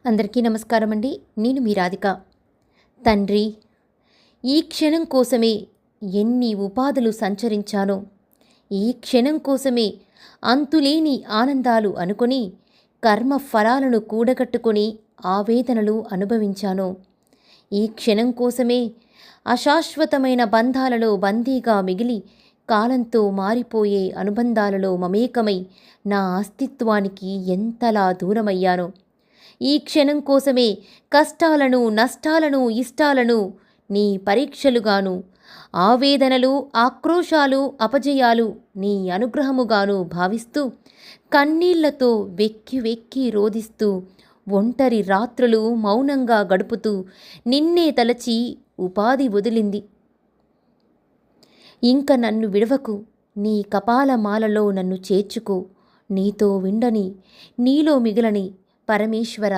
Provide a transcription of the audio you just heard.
అందరికీ నమస్కారం అండి. నేను మీ రాధిక. తండ్రి, ఈ క్షణం కోసమే ఎన్ని ఉపాధులు సంచరించానో, ఈ క్షణం కోసమే అంతులేని ఆనందాలు అనుకొని కర్మ ఫలాలను కూడగట్టుకొని ఆవేదనలు అనుభవించాను. ఈ క్షణం కోసమే అశాశ్వతమైన బంధాలలో బందీగా మిగిలి కాలంతో మారిపోయే అనుబంధాలలో మమేకమై నా అస్తిత్వానికి ఎంతలా దూరమయ్యానో, ఈ క్షణం కోసమే కష్టాలను, నష్టాలను, ఇష్టాలను నీ పరీక్షలుగాను, ఆవేదనలు, ఆక్రోశాలు, అపజయాలు నీ అనుగ్రహముగాను భావిస్తూ కన్నీళ్లతో వెక్కి వెక్కి రోదిస్తూ ఒంటరి రాత్రులు మౌనంగా గడుపుతూ నిన్నే తలచి ఉపాధి వదిలింది. ఇంక నన్ను విడవకు, నీ కపాలమాలలో నన్ను చేర్చుకో, నీతో విండని, నీలో మిగలని పరమేశ్వర.